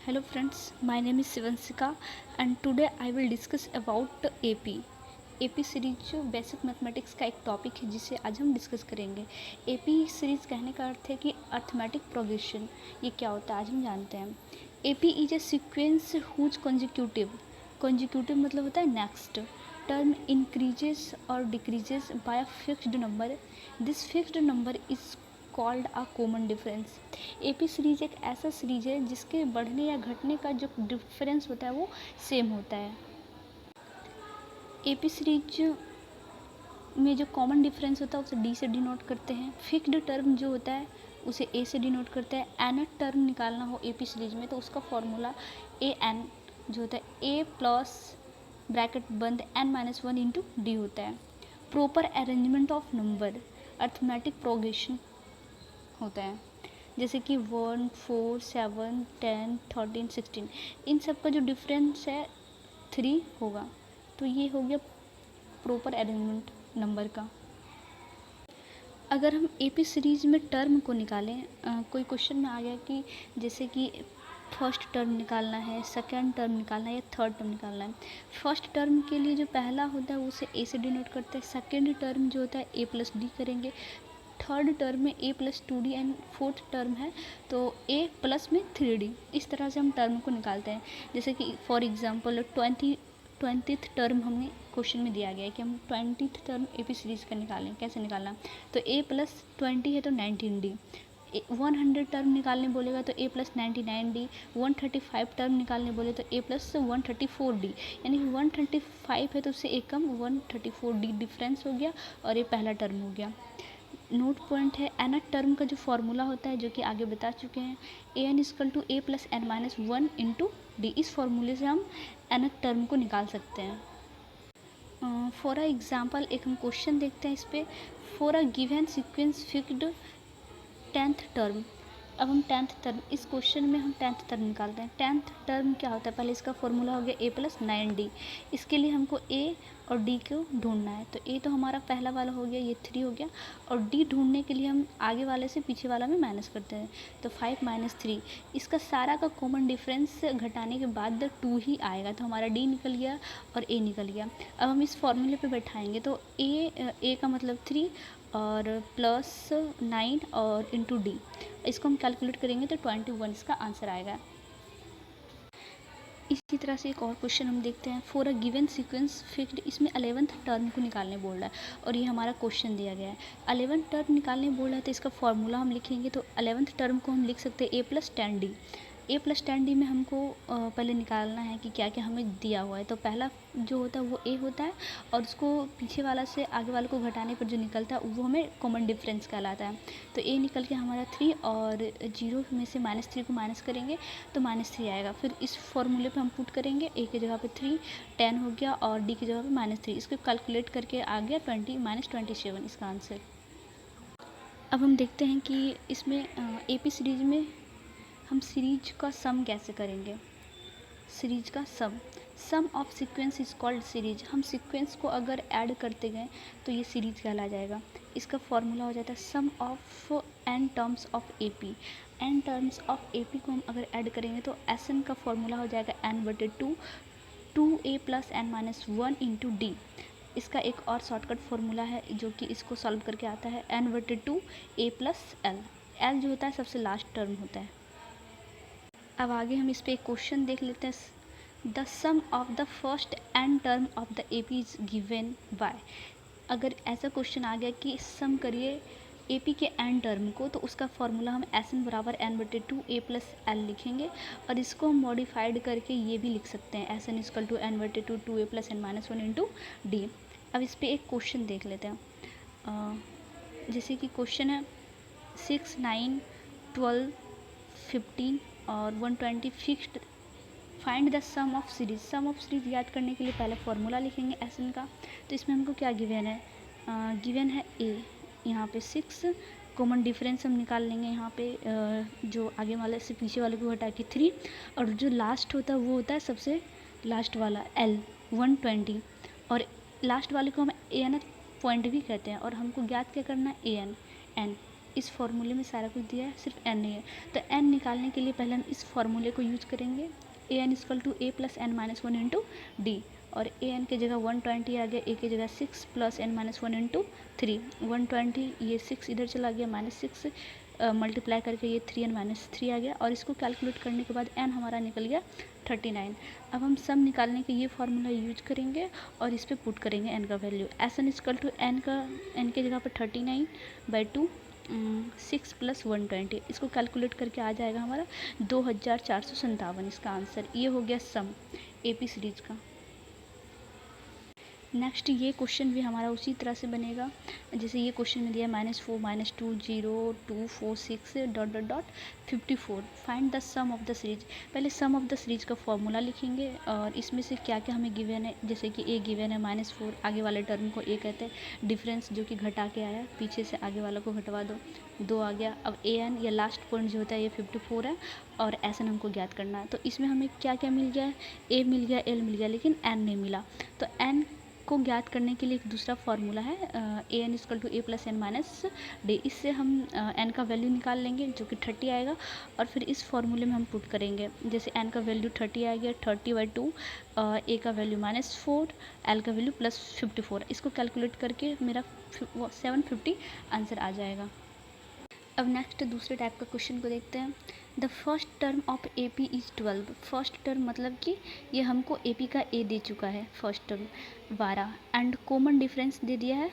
Hello friends, my name is Sivansika and today I will discuss about AP. AP series जो basic mathematics का एक topic है जिसे आज हम डिस्कस करेंगे। AP सीरीज कहने का अर्थ है कि अर्थमेटिक प्रोग्रेशन। ये क्या होता है आज हम जानते हैं। AP is a sequence whose consecutive मतलब होता है नेक्स्ट टर्म इंक्रीजेस और decreases by a fixed number. This fixed number is called a common difference. AP series एक ऐसा सीरीज है जिसके बढ़ने या घटने का जो डिफरेंस होता है वो सेम होता है। एपी सीरीज में जो कॉमन डिफरेंस होता है उसे डी से डिनोट करते हैं। फिक्स्ड टर्म जो होता है उसे ए से डिनोट करते हैं। nth टर्म निकालना हो एपी सीरीज में तो उसका फॉर्मूला ए एन जो होता है ए प्लस ब्रैकेट बंद n-1 इंटू डी होता है। Proper arrangement of number arithmetic progression होता है, जैसे कि 1, 4, 7, 10, 13, 16 इन सब का जो डिफरेंस है 3 होगा। तो ये हो गया प्रॉपर अरेंजमेंट नंबर का। अगर हम एपी सीरीज में टर्म को निकालें, कोई क्वेश्चन में आ गया कि जैसे कि फर्स्ट टर्म निकालना है, सेकंड टर्म निकालना है या थर्ड टर्म निकालना है। फर्स्ट टर्म के लिए जो पहला होता है उसे ए से डिनोट करते हैं। सेकंड टर्म जो होता है ए प्लस डी करेंगे। थर्ड टर्म में A plus 2d and fourth term है तो ए प्लस में 3d। इस तरह से हम टर्म को निकालते हैं। जैसे कि फॉर एग्जांपल 20th टर्म हमें क्वेश्चन में दिया गया है कि हम 20th टर्म एपी सीरीज का निकालें, कैसे निकालना। तो ए प्लस 20 है तो 19d। 100 टर्म निकालने बोलेगा तो ए प्लस 99d। 135 टर्म निकालने बोले तो ए प्लस 134d। यानी 135 है तो उससे एक कम 134d डिफरेंस हो गया और ये पहला टर्म हो गया। नोट पॉइंट है nth टर्म का जो फॉर्मूला होता है जो कि आगे बता चुके हैं, A N equal to A plus N minus 1 into D. इस फॉर्मूले से हम nth टर्म को निकाल सकते हैं। फॉर अ एग्जांपल एक हम क्वेश्चन देखते हैं इस पर। For a given sequence fixed 10th term. अब हम 10th टर्म, इस क्वेश्चन में हम 10th टर्म निकालते हैं। 10th टर्म क्या होता है, पहले इसका फॉर्मूला हो गया ए प्लस 9d। इसके लिए हमको ए और डी को ढूंढना है। तो ए तो हमारा पहला वाला हो गया, ये 3 हो गया। और डी ढूंढने के लिए हम आगे वाले से पीछे वाला में माइनस करते हैं तो 5 माइनस 3। इसका सारा का कॉमन डिफरेंस घटाने के बाद 2 ही आएगा तो हमारा डी निकल गया और ए निकल गया। अब हम इस फॉर्मूले पे बैठाएंगे तो ए का मतलब 3 और प्लस 9 और इंटू डी। इसको हम कैलकुलेट करेंगे तो 21 इसका आंसर आएगा। इसी तरह से एक और क्वेश्चन हम देखते हैं। For a given sequence fixed, इसमें 11th टर्म को निकालने बोल रहा है और ये हमारा क्वेश्चन दिया गया है। 11th टर्म निकालने बोल रहा है तो इसका फॉर्मूला हम लिखेंगे तो 11th टर्म को हम लिख सकते हैं ए प्लस 10d। ए प्लस 10d में हमको पहले निकालना है कि क्या क्या हमें दिया हुआ है। तो पहला जो होता है वो ए होता है और उसको पीछे वाला से आगे वाले को घटाने पर जो निकलता है वो हमें कॉमन डिफरेंस कहलाता है। तो ए निकल के हमारा 3 और 0 में से -3 को माइनस करेंगे तो -3 आएगा। फिर इस फॉर्मूले पे हम पुट करेंगे, ए की जगह पे 3 10 हो गया और डी की जगह पे -3। इसको कैलकुलेट करके आ गया 20 -27 इसका आंसर। अब हम देखते हैं कि इसमें एपी सीरीज में हम सीरीज का सम कैसे करेंगे। सीरीज का sum of sequence is called series. हम सीक्वेंस को अगर ऐड करते गए तो ये सीरीज कहला जाएगा। इसका फॉर्मूला हो जाता है sum of n terms of AP. n terms of AP को हम अगर ऐड करेंगे तो Sn का फॉर्मूला हो जाएगा n/2 2a plus n minus 1 into D. इसका एक और शॉर्टकट फॉर्मूला है जो कि इसको सॉल्व करके आता है n/2 a plus L. L जो होता है सबसे लास्ट टर्म होता है। अब आगे हम इस पर एक क्वेश्चन देख लेते हैं। The sum of the first n term of the AP is given by. अगर ऐसा क्वेश्चन आ गया कि सम करिए एपी के n टर्म को तो उसका फॉर्मूला हम Sn बराबर n/2 a प्लस एल लिखेंगे और इसको हम मॉडिफाइड करके ये भी लिख सकते हैं Sn is equal to n/2 2a plus n minus 1 into D. अब इस पर एक क्वेश्चन देख लेते हैं। जैसे कि क्वेश्चन है 6, 9, 12, 15 और 120 fixed. Find the sum of series. Sum of series याद करने के लिए पहले फॉर्मूला लिखेंगे Sn का। तो इसमें हमको क्या गिवन है, गिवन है ए, यहाँ पे 6 कॉमन डिफरेंस हम निकाल लेंगे। यहाँ पे जो आगे वाले से पीछे वाले को हटा के 3 और जो लास्ट होता है वो होता है सबसे लास्ट वाला L 120 और लास्ट वाले को हम an पॉइंट भी कहते हैं। और हमको ज्ञात क्या करना है an n इस फॉर्मूले में सारा कुछ दिया है, सिर्फ n नहीं है। तो n निकालने के लिए पहले हम इस फॉर्मूले को यूज करेंगे, an equal to a plus N minus one into D. और an की जगह 120 आ गया, a की जगह 6 plus n minus one into 3। 120 ये 6 इधर चला गया, -6 मल्टीप्लाई करके ये 3n माइनस 3 आ गया। और इसको कैलकुलेट करने के बाद n हमारा निकल गया 39। अब हम सम निकालने के ये फार्मूला यूज करेंगे और इस पर पुट करेंगे n का value. N equal to n की जगह पर 39/2 6 प्लस 120, इसको कैलकुलेट करके आ जाएगा हमारा 2457। इसका आंसर ये हो गया सम AP सीरीज का। नेक्स्ट ये क्वेश्चन भी हमारा उसी तरह से बनेगा जैसे ये क्वेश्चन में दिया -4 -2 0 2 4 6 dot dot dot 54। Find the sum of the series. पहले सम ऑफ द सीरीज का फॉर्मूला लिखेंगे और इसमें से क्या क्या हमें गिवन है, जैसे कि a गिवन है -4, आगे वाले टर्म को a कहते हैं, डिफरेंस जो कि घटा के आया, पीछे से आगे वाला को घटवा दो, 2 आ गया। अब an या लास्ट पॉइंट जो होता है ये 54 है और SN हमको ज्ञात करना है। तो इसमें हमें क्या क्या मिल गया है, a मिल गया, l मिल गया, लेकिन n नहीं मिला। तो n को ज्ञात करने के लिए एक दूसरा फार्मूला है an equal to a plus N minus D. इससे हम n का वैल्यू निकाल लेंगे जो कि 30 आएगा और फिर इस फार्मूले में हम पुट करेंगे। जैसे n का वैल्यू 30 आ गया, 30/2, a का वैल्यू -4, l का वैल्यू +54। इसको कैलकुलेट करके मेरा 750 आंसर आ जाएगा। अब नेक्स्ट दूसरे टाइप का क्वेश्चन को देखते हैं। The first term of AP is 12। First term मतलब कि ये हमको AP का A दे चुका है, first term 12 and common difference दे दिया है।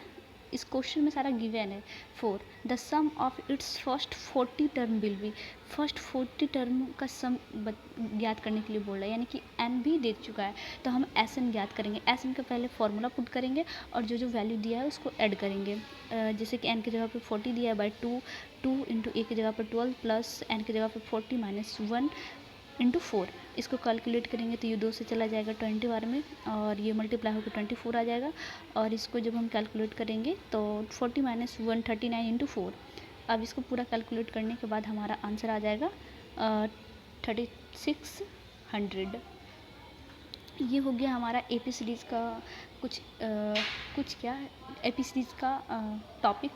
इस क्वेश्चन में सारा गिवन है 4। The sum of its first 40 term will be. First 40 term का सम ज्ञात करने के लिए बोल रहा है, यानी कि n भी दे चुका है। तो हम SN ज्ञात करेंगे। SN का पहले फॉर्मूला पुट करेंगे और जो जो वैल्यू दिया है उसको ऐड करेंगे। जैसे कि n की जगह पे 40 दिया है, 2 इंटू a की जगह पर 12 प्लस n की जगह पर 40 माइनस 1 इंटू 4। इसको कैलकुलेट करेंगे तो ये 2 से चला जाएगा 20 बार में और ये मल्टीप्लाई होकर 24 आ जाएगा। और इसको जब हम कैलकुलेट करेंगे तो 40 माइनस 1 39 इंटू 4। अब इसको पूरा कैलकुलेट करने के बाद हमारा आंसर आ जाएगा 3600। ये हो गया हमारा AP सीरीज़ का कुछ क्या AP सीरीज़ का टॉपिक,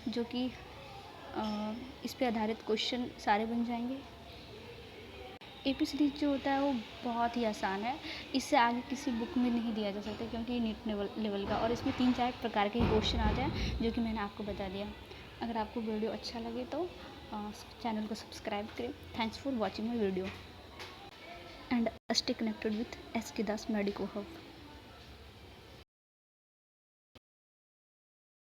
जो कि इस पे आधारित क्वेश्चन सारे बन जाएंगे। AP सीरीज जो होता है वो बहुत ही आसान है, इससे आगे किसी बुक में नहीं दिया जा सकता क्योंकि ये नीट लेवल का, और इसमें 3-4 प्रकार के क्वेश्चन आ जाए जो कि मैंने आपको बता दिया। अगर आपको वीडियो अच्छा लगे तो चैनल को सब्सक्राइब करें। Thanks for watching my video and stay connected with SK Das medico hub.